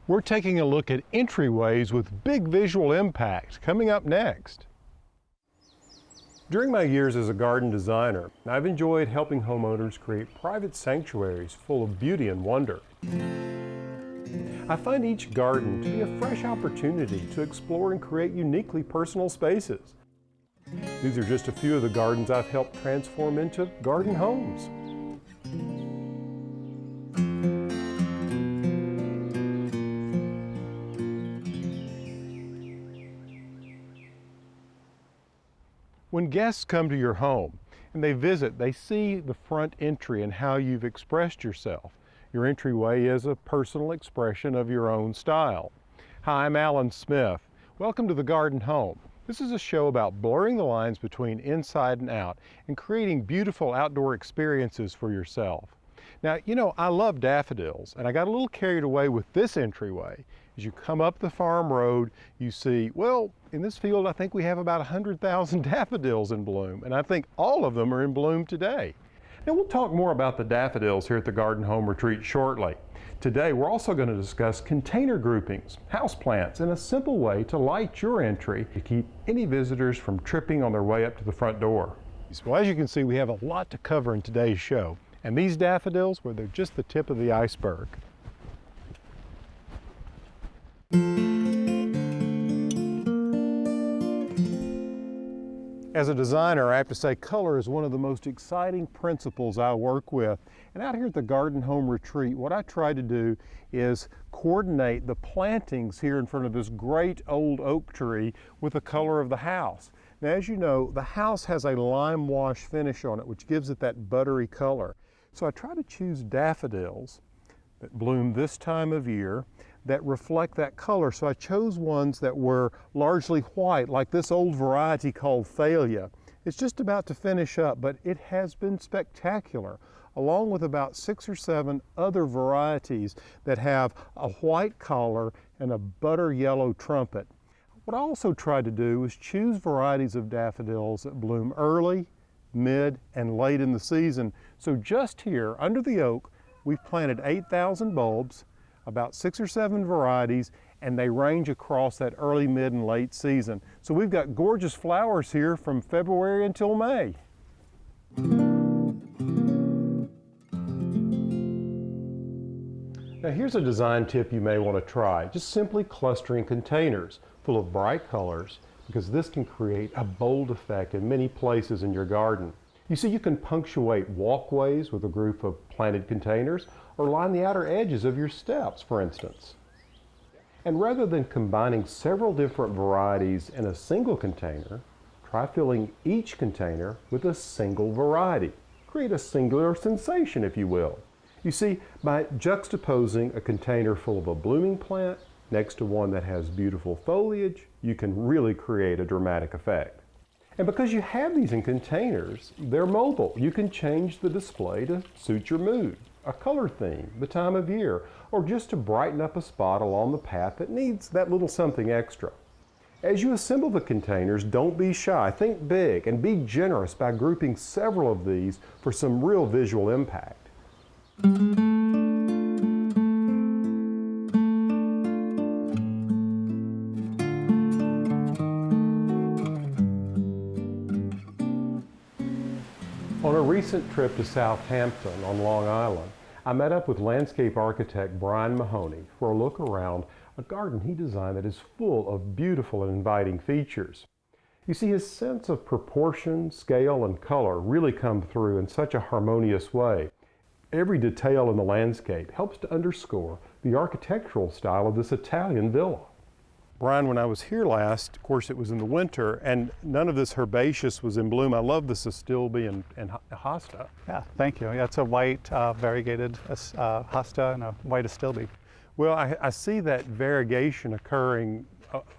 We're taking a look at entryways with big visual impact coming up next. During my years as a garden designer, I've enjoyed helping homeowners create private sanctuaries full of beauty and wonder. I find each garden to be a fresh opportunity to explore and create uniquely personal spaces. These are just a few of the gardens I've helped transform into garden homes. When guests come to your home and they visit, they see the front entry and how you've expressed yourself. Your entryway is a personal expression of your own style. Hi, I'm Alan Smith. Welcome to the Garden Home. This is a show about blurring the lines between inside and out and creating beautiful outdoor experiences for yourself. Now, you know, I love daffodils, and I got a little carried away with this entryway. As you come up the farm road, you see, well, in this field, I think we have about 100,000 daffodils in bloom, and I think all of them are in bloom today. Now, we'll talk more about the daffodils here at the Garden Home Retreat shortly. Today, we're also going to discuss container groupings, houseplants, and a simple way to light your entry to keep any visitors from tripping on their way up to the front door. So as you can see, we have a lot to cover in today's show. And these daffodils, well, they're just the tip of the iceberg. As a designer, I have to say color is one of the most exciting principles I work with. And out here at the Garden Home Retreat, what I try to do is coordinate the plantings here in front of this great old oak tree with the color of the house. Now, as you know, the house has a lime wash finish on it, which gives it that buttery color. So I try to choose daffodils that bloom this time of year that reflect that color. So I chose ones that were largely white, like this old variety called Thalia. It's just about to finish up, but it has been spectacular, along with about 6 or 7 other varieties that have a white collar and a butter yellow trumpet. What I also tried to do was choose varieties of daffodils that bloom early, mid, and late in the season. So just here under the oak, we've planted 8,000 bulbs, about 6 or 7 varieties, and they range across that early, mid, and late season. So we've got gorgeous flowers here from February until May. Now here's a design tip you may want to try. Just simply clustering containers full of bright colors, because this can create a bold effect in many places in your garden. You see, you can punctuate walkways with a group of planted containers, or line the outer edges of your steps, for instance. And rather than combining several different varieties in a single container, try filling each container with a single variety. Create a singular sensation, if you will. You see, by juxtaposing a container full of a blooming plant next to one that has beautiful foliage, you can really create a dramatic effect. And because you have these in containers, they're mobile. You can change the display to suit your mood, a color theme, the time of year, or just to brighten up a spot along the path that needs that little something extra. As you assemble the containers, don't be shy. Think big and be generous by grouping several of these for some real visual impact. On a recent trip to Southampton on Long Island, I met up with landscape architect Brian Mahoney for a look around a garden he designed that is full of beautiful and inviting features. You see, his sense of proportion, scale, and color really come through in such a harmonious way. Every detail in the landscape helps to underscore the architectural style of this Italian villa. Brian, when I was here last, of course it was in the winter, and none of this herbaceous was in bloom. I love this Astilbe and Hosta. Yeah, thank you. Yeah, it's a white variegated Hosta and a white Astilbe. Well, I see that variegation occurring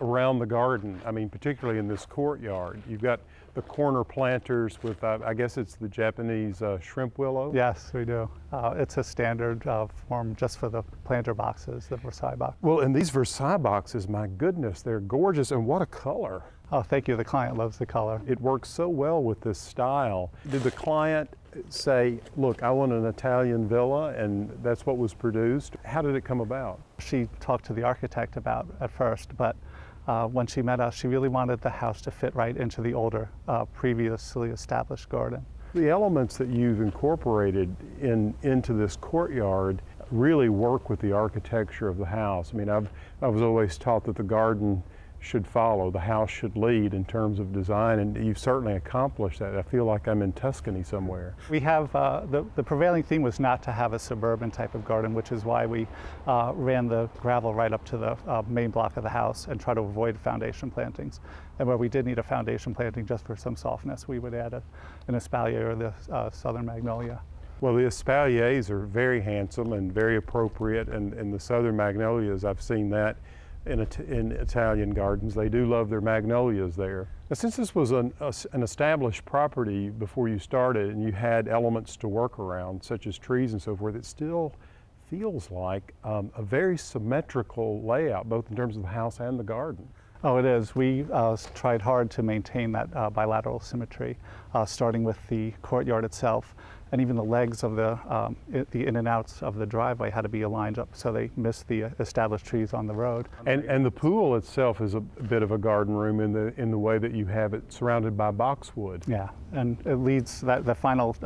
around the garden. I mean, particularly in this courtyard. You've got the corner planters with, I guess it's the Japanese shrimp willow? Yes, we do. It's a standard form just for the planter boxes, the Versailles box. Well, and these Versailles boxes, my goodness, they're gorgeous, and what a color. Oh, thank you. The client loves the color. It works so well with this style. Did the client say, look, I want an Italian villa, and that's what was produced? How did it come about? She talked to the architect about at first, but when she met us, she really wanted the house to fit right into the older, previously established garden. The elements that you've incorporated into this courtyard really work with the architecture of the house. I mean, I was always taught that the garden should follow, the house should lead in terms of design, and you've certainly accomplished that. I feel like I'm in Tuscany somewhere. We have, the prevailing theme was not to have a suburban type of garden, which is why we ran the gravel right up to the main block of the house and try to avoid foundation plantings. And where we did need a foundation planting just for some softness, we would add an espalier or the southern magnolia. Well, the espaliers are very handsome and very appropriate, and the southern magnolias, I've seen that in Italian gardens. They do love their magnolias there. Now, since this was an established property before you started and you had elements to work around, such as trees and so forth, it still feels like a very symmetrical layout, both in terms of the house and the garden. Oh, it is. We tried hard to maintain that bilateral symmetry, starting with the courtyard itself, and even the legs of the in and outs of the driveway had to be aligned up so they missed the established trees on the road. And the pool itself is a bit of a garden room in the way that you have it surrounded by boxwood. Yeah, and it leads, the final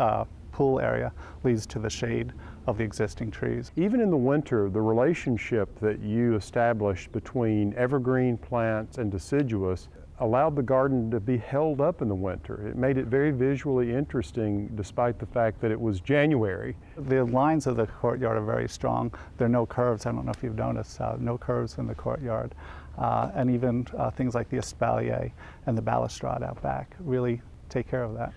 pool area leads to the shade of the existing trees. Even in the winter, the relationship that you established between evergreen plants and deciduous allowed the garden to be held up in the winter. It made it very visually interesting despite the fact that it was January. The lines of the courtyard are very strong. There are no curves. I don't know if you've noticed, no curves in the courtyard. And even things like the espalier and the balustrade out back really take care of that.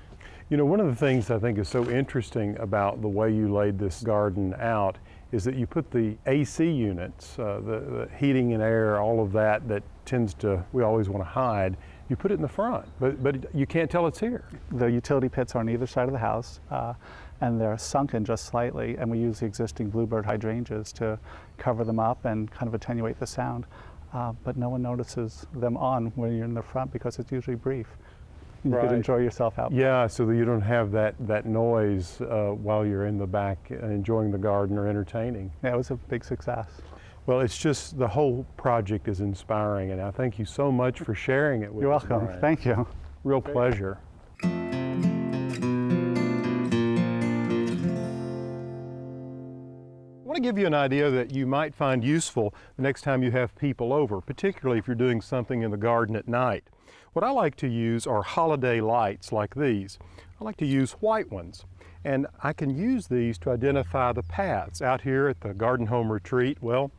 You know, one of the things I think is so interesting about the way you laid this garden out is that you put the AC units, the heating and air, all of that tends to, we always want to hide, you put it in the front, but you can't tell it's here. The utility pits are on either side of the house, and they're sunken just slightly, and we use the existing Bluebird hydrangeas to cover them up and kind of attenuate the sound. But no one notices them on when you're in the front because it's usually brief. You Right. could enjoy yourself out. Yeah, so that you don't have that noise while you're in the back enjoying the garden or entertaining. Yeah, it was a big success. Well, it's just, the whole project is inspiring, and I thank you so much for sharing it with You're us, welcome. Brian. Thank you. Real pleasure. I want to give you an idea that you might find useful the next time you have people over, particularly if you're doing something in the garden at night. What I like to use are holiday lights like these. I like to use white ones, and I can use these to identify the paths. Out here at the Garden Home Retreat, well,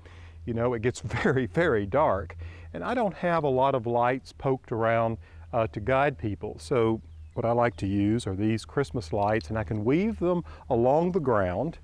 you know, it gets very, very dark, and I don't have a lot of lights poked around to guide people. So what I like to use are these Christmas lights, and I can weave them along the ground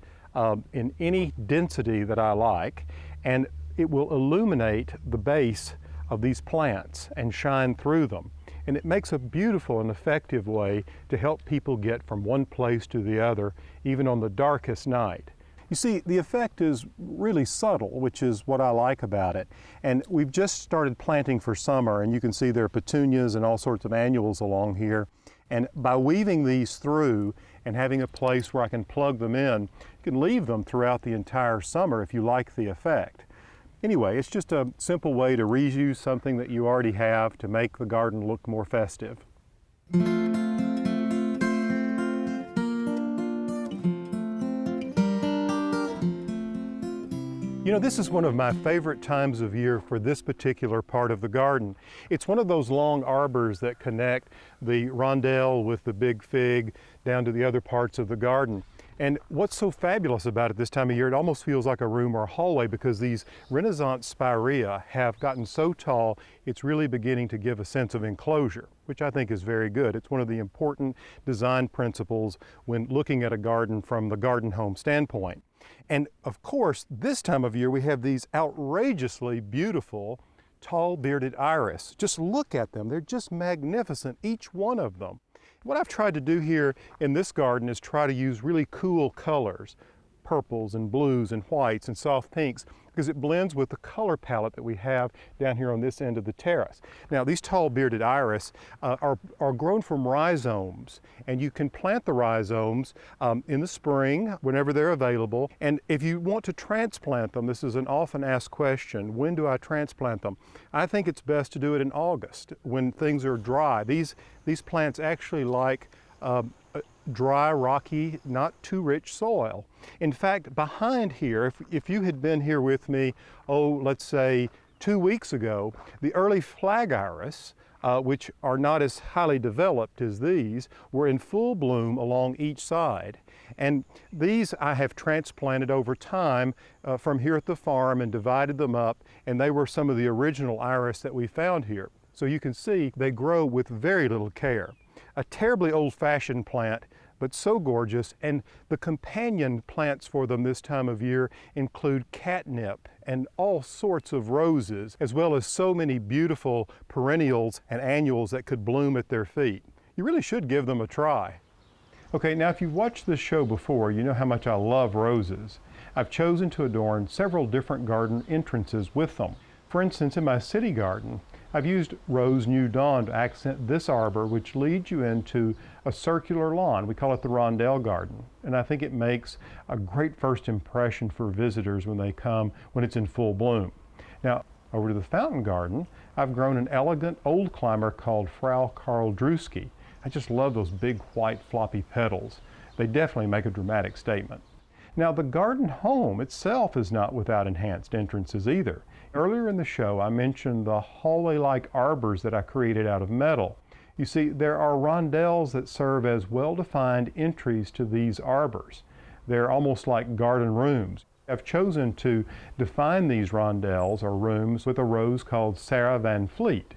in any density that I like, and it will illuminate the base of these plants and shine through them. And it makes a beautiful and effective way to help people get from one place to the other, even on the darkest night. You see, the effect is really subtle, which is what I like about it. And we've just started planting for summer, and you can see there are petunias and all sorts of annuals along here. And by weaving these through and having a place where I can plug them in, you can leave them throughout the entire summer if you like the effect. Anyway, it's just a simple way to reuse something that you already have to make the garden look more festive. You know, this is one of my favorite times of year for this particular part of the garden. It's one of those long arbors that connect the rondelle with the big fig down to the other parts of the garden. And what's so fabulous about it this time of year, it almost feels like a room or a hallway because these Renaissance spirea have gotten so tall, it's really beginning to give a sense of enclosure, which I think is very good. It's one of the important design principles when looking at a garden from the garden home standpoint. And of course, this time of year, we have these outrageously beautiful tall bearded iris. Just look at them. They're just magnificent, each one of them. What I've tried to do here in this garden is try to use really cool colors. purples and blues and whites and soft pinks because it blends with the color palette that we have down here on this end of the terrace. Now, these tall bearded iris are grown from rhizomes, and you can plant the rhizomes in the spring whenever they're available. And if you want to transplant them, this is an often asked question, when do I transplant them? I think it's best to do it in August when things are dry. These plants actually like dry, rocky, not too rich soil. In fact, behind here, if you had been here with me, let's say 2 weeks ago, the early flag iris, which are not as highly developed as these, were in full bloom along each side. And these I have transplanted over time from here at the farm and divided them up, and they were some of the original iris that we found here. So you can see they grow with very little care. A terribly old-fashioned plant, but so gorgeous, and the companion plants for them this time of year include catnip and all sorts of roses, as well as so many beautiful perennials and annuals that could bloom at their feet. You really should give them a try. Okay, now if you've watched this show before, you know how much I love roses. I've chosen to adorn several different garden entrances with them. For instance, in my city garden, I've used Rose New Dawn to accent this arbor, which leads you into a circular lawn. We call it the Rondelle Garden, and I think it makes a great first impression for visitors when they come when it's in full bloom. Now, over to the fountain garden, I've grown an elegant old climber called Frau Karl Druschki. I just love those big white floppy petals. They definitely make a dramatic statement. Now, the garden home itself is not without enhanced entrances either. Earlier in the show, I mentioned the hallway-like arbors that I created out of metal. You see, there are rondelles that serve as well-defined entries to these arbors. They're almost like garden rooms. I've chosen to define these rondelles or rooms with a rose called Sarah Van Fleet.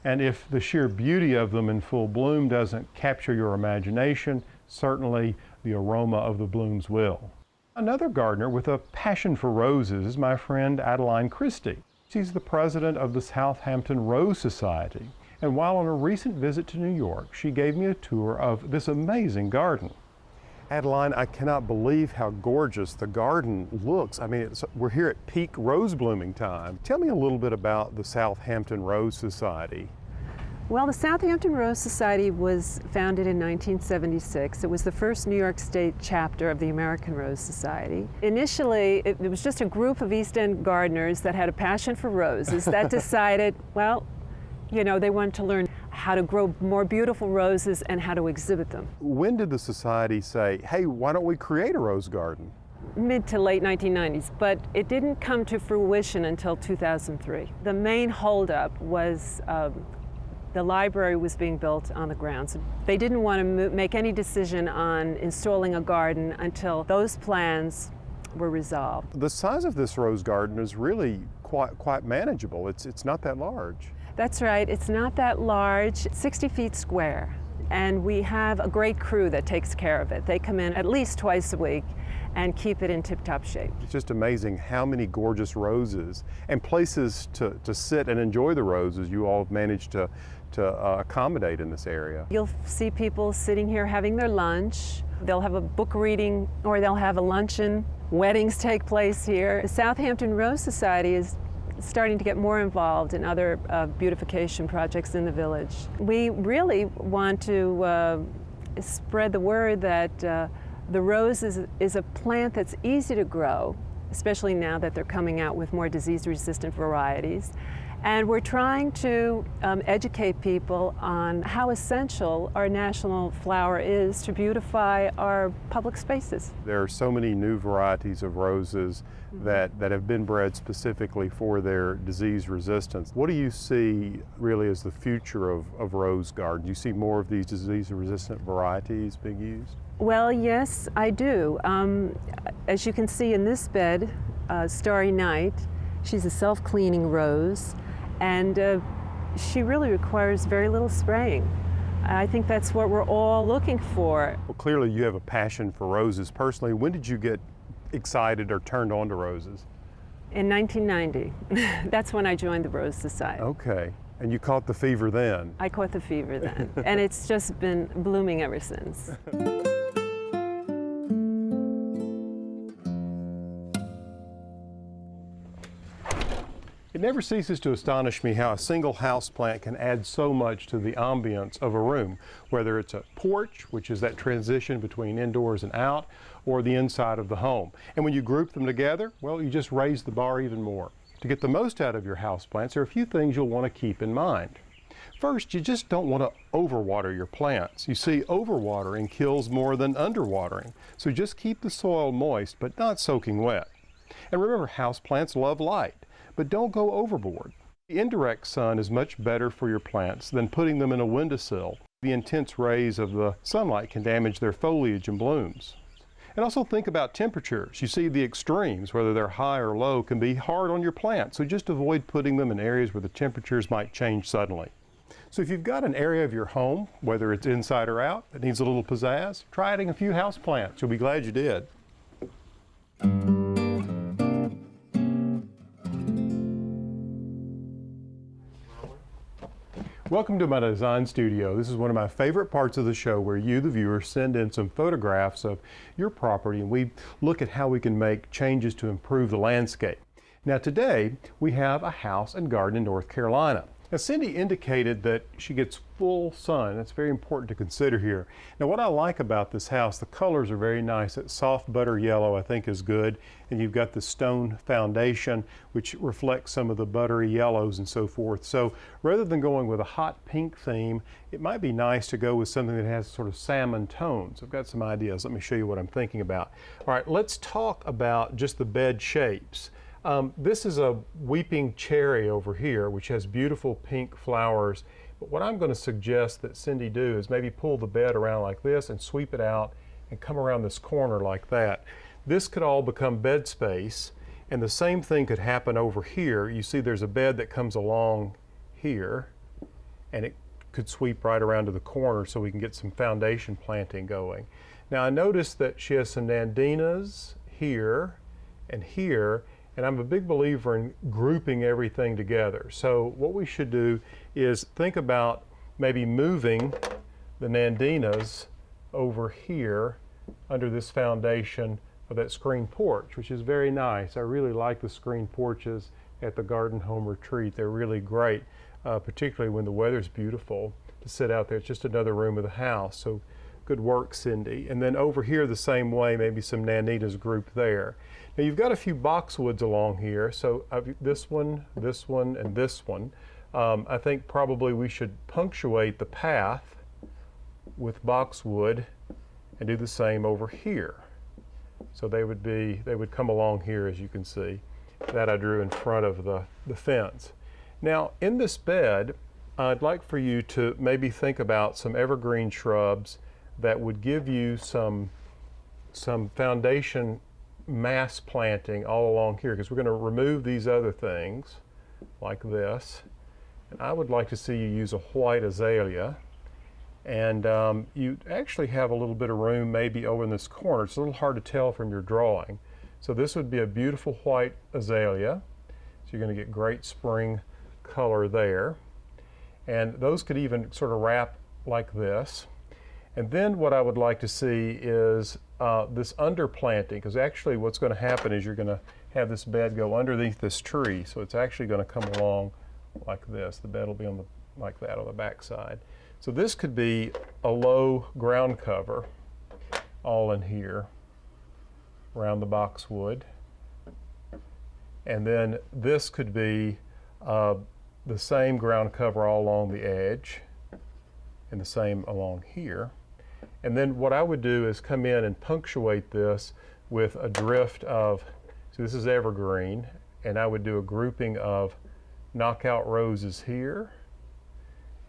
And if the sheer beauty of them in full bloom doesn't capture your imagination, certainly the aroma of the blooms will. Another gardener with a passion for roses is my friend Adeline Christie. She's the president of the Southampton Rose Society. And while on a recent visit to New York, she gave me a tour of this amazing garden. Adeline, I cannot believe how gorgeous the garden looks. I mean, we're here at peak rose blooming time. Tell me a little bit about the Southampton Rose Society. Well, the Southampton Rose Society was founded in 1976. It was the first New York State chapter of the American Rose Society. Initially, it was just a group of East End gardeners that had a passion for roses that decided, well, you know, they wanted to learn how to grow more beautiful roses and how to exhibit them. When did the society say, hey, why don't we create a rose garden? Mid to late 1990s, but it didn't come to fruition until 2003. The main holdup was the library was being built on the grounds. They didn't want to make any decision on installing a garden until those plans were resolved. The size of this rose garden is really quite manageable. It's not that large. That's right, it's not that large, 60 feet square. And we have a great crew that takes care of it. They come in at least twice a week and keep it in tip-top shape. It's just amazing how many gorgeous roses and places to sit and enjoy the roses you all have managed to accommodate in this area. You'll see people sitting here having their lunch. They'll have a book reading or they'll have a luncheon. Weddings take place here. The Southampton Rose Society is starting to get more involved in other beautification projects in the village. We really want to spread the word that the rose is a plant that's easy to grow, especially now that they're coming out with more disease-resistant varieties. And we're trying to educate people on how essential our national flower is to beautify our public spaces. There are so many new varieties of roses that have been bred specifically for their disease resistance. What do you see really as the future of rose gardens? Do you see more of these disease-resistant varieties being used? Well, yes, I do. As you can see in this bed, Starry Night, she's a self-cleaning rose, and she really requires very little spraying. I think that's what we're all looking for. Well, clearly you have a passion for roses. Personally, when did you get excited or turned on to roses? In 1990. That's when I joined the Rose Society. Okay. And you caught the fever then? I caught the fever then, and it's just been blooming ever since. It never ceases to astonish me how a single houseplant can add so much to the ambience of a room, whether it's a porch, which is that transition between indoors and out, or the inside of the home. And when you group them together, well, you just raise the bar even more. To get the most out of your houseplants, there are a few things you'll want to keep in mind. First, you just don't want to overwater your plants. You see, overwatering kills more than underwatering. So just keep the soil moist, but not soaking wet. And remember, houseplants love light, but don't go overboard. The indirect sun is much better for your plants than putting them in a windowsill. The intense rays of the sunlight can damage their foliage and blooms. And also think about temperatures. You see, the extremes, whether they're high or low, can be hard on your plants. So just avoid putting them in areas where the temperatures might change suddenly. So if you've got an area of your home, whether it's inside or out, that needs a little pizzazz, try adding a few houseplants. You'll be glad you did. Welcome to my design studio. This is one of my favorite parts of the show where you, the viewer, send in some photographs of your property and we look at how we can make changes to improve the landscape. Now today we have a house and garden in North Carolina. Now Cindy indicated that she gets full sun. That's very important to consider here. Now what I like about this house, the colors are very nice. That soft butter yellow I think is good. And you've got the stone foundation which reflects some of the buttery yellows and so forth. So rather than going with a hot pink theme, it might be nice to go with something that has sort of salmon tones. I've got some ideas. Let me show you what I'm thinking about. All right, let's talk about just the bed shapes. This is a weeping cherry over here, which has beautiful pink flowers. But what I'm going to suggest that Cindy do is maybe pull the bed around like this and sweep it out and come around this corner like that. This could all become bed space, and the same thing could happen over here. You see there's a bed that comes along here, and it could sweep right around to the corner so we can get some foundation planting going. Now I noticed that she has some Nandinas here and here, and I'm a big believer in grouping everything together. So what we should do is think about maybe moving the Nandinas over here under this foundation of that screen porch, which is very nice. I really like the screen porches at the Garden Home Retreat. They're really great, particularly when the weather's beautiful to sit out there. It's just another room of the house. So good work, Cindy. And then over here the same way, maybe some Nandinas grouped there. Now you've got a few boxwoods along here, so this one, and this one. I think probably we should punctuate the path with boxwood and do the same over here. So they would come along here, as you can see. That I drew in front of the fence. Now in this bed, I'd like for you to maybe think about some evergreen shrubs that would give you some foundation mass planting all along here, because we're going to remove these other things like this. And I would like to see you use a white azalea. And you actually have a little bit of room maybe over in this corner. It's a little hard to tell from your drawing. So this would be a beautiful white azalea. So you're going to get great spring color there. And those could even sort of wrap like this. And then what I would like to see is this underplanting, because actually what's going to happen is you're going to have this bed go underneath this tree. So it's actually going to come along like this. The bed will be on like that on the back side. So this could be a low ground cover all in here around the boxwood. And then this could be the same ground cover all along the edge and the same along here. And then what I would do is come in and punctuate this with a drift of, so this is evergreen, and I would do a grouping of knockout roses here,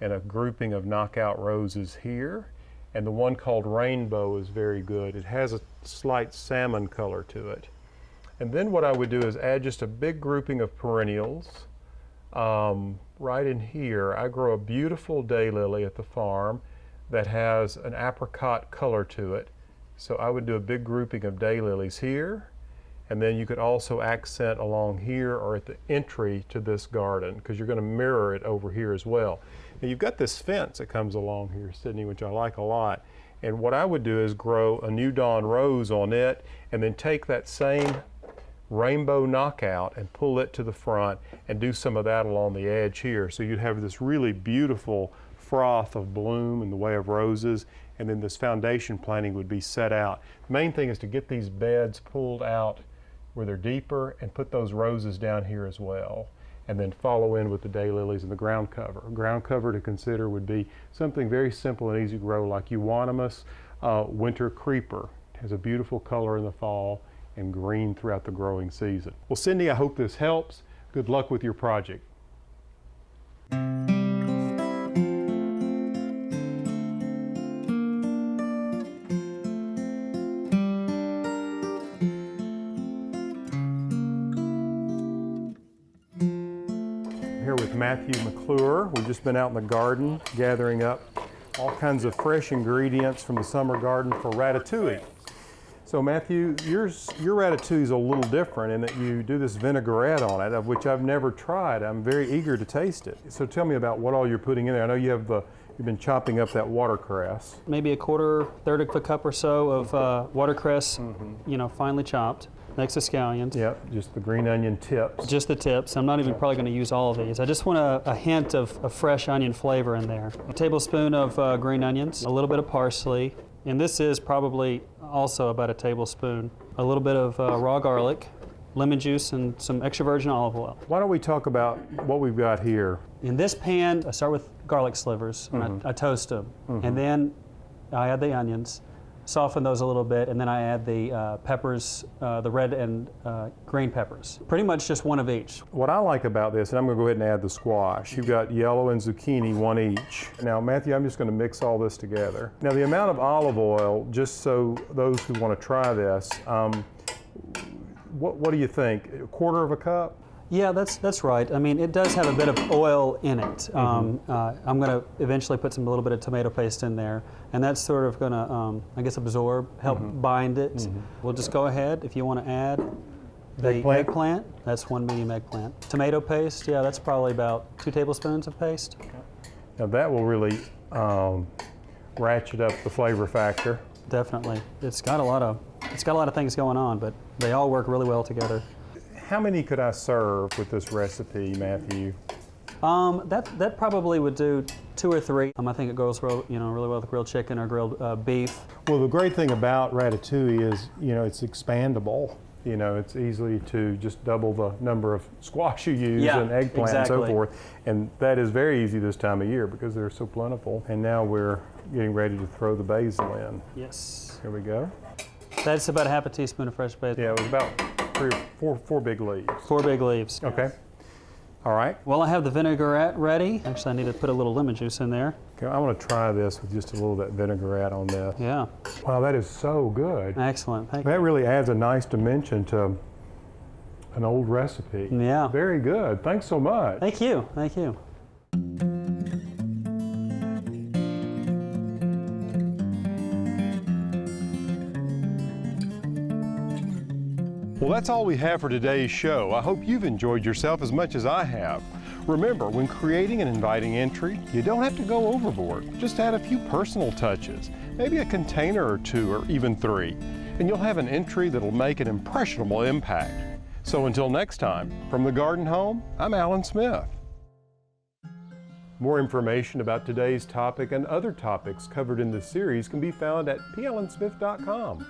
and a grouping of knockout roses here. And the one called Rainbow is very good. It has a slight salmon color to it. And then what I would do is add just a big grouping of perennials. Right in here, I grow a beautiful daylily at the farm that has an apricot color to it. So I would do a big grouping of daylilies here, and then you could also accent along here or at the entry to this garden, because you're going to mirror it over here as well. Now you've got this fence that comes along here, Sydney, which I like a lot. And what I would do is grow a New Dawn rose on it, and then take that same rainbow knockout and pull it to the front and do some of that along the edge here. So you'd have this really beautiful froth of bloom in the way of roses, and then this foundation planting would be set out. The main thing is to get these beds pulled out where they're deeper and put those roses down here as well, and then follow in with the daylilies and the ground cover. A ground cover to consider would be something very simple and easy to grow, like euonymus winter creeper. It has a beautiful color in the fall and green throughout the growing season. Well, Cindy, I hope this helps. Good luck with your project. Here with Matthew McClure. We've just been out in the garden gathering up all kinds of fresh ingredients from the summer garden for ratatouille. So Matthew, your ratatouille is a little different in that you do this vinaigrette on it, of which I've never tried. I'm very eager to taste it. So tell me about what all you're putting in there. I know you've been chopping up that watercress. Maybe a third of a cup or so of watercress, finely chopped. Next to scallions. Yep, just the green onion tips. Just the tips. I'm not even probably going to use all of these. I just want a hint of fresh onion flavor in there. A tablespoon of green onions, a little bit of parsley, and this is probably also about a tablespoon. A little bit of raw garlic, lemon juice, and some extra virgin olive oil. Why don't we talk about what we've got here? In this pan, I start with garlic slivers, and I toast them, and then I add the onions. Soften those a little bit, and then I add the peppers, the red and green peppers. Pretty much just one of each. What I like about this, and I'm going to go ahead and add the squash. You've got yellow and zucchini, one each. Now, Matthew, I'm just going to mix all this together. Now, the amount of olive oil, just so those who want to try this, what do you think? A quarter of a cup? Yeah, that's right. I mean, it does have a bit of oil in it. I'm going to eventually put a little bit of tomato paste in there, and that's sort of going to, help bind it. We'll just go ahead. If you want to add the eggplant, that's 1 medium eggplant. Tomato paste, yeah, that's probably about 2 tablespoons of paste. Now that will really ratchet up the flavor factor. Definitely. It's got a lot of things going on, but they all work really well together. How many could I serve with this recipe, Matthew? That probably would do 2 or 3. I think it goes really well with grilled chicken or grilled beef. Well, the great thing about ratatouille is, it's expandable. It's easy to just double the number of squash you use and eggplant and so forth. And that is very easy this time of year because they're so plentiful. And now we're getting ready to throw the basil in. Yes. Here we go. That's about a half a teaspoon of fresh basil. Yeah, it was about 4 big leaves. 4 big leaves. Okay. All right. Well, I have the vinaigrette ready. Actually, I need to put a little lemon juice in there. Okay, I want to try this with just a little bit of vinaigrette on this. Yeah. Wow, that is so good. Excellent. Thank you. That really adds a nice dimension to an old recipe. Yeah. Very good. Thanks so much. Thank you. Thank you. Well, that's all we have for today's show. I hope you've enjoyed yourself as much as I have. Remember, when creating an inviting entry, you don't have to go overboard. Just add a few personal touches, maybe a container or 2 or even 3, and you'll have an entry that'll make an impressionable impact. So until next time, from the Garden Home, I'm Alan Smith. More information about today's topic and other topics covered in this series can be found at plansmith.com.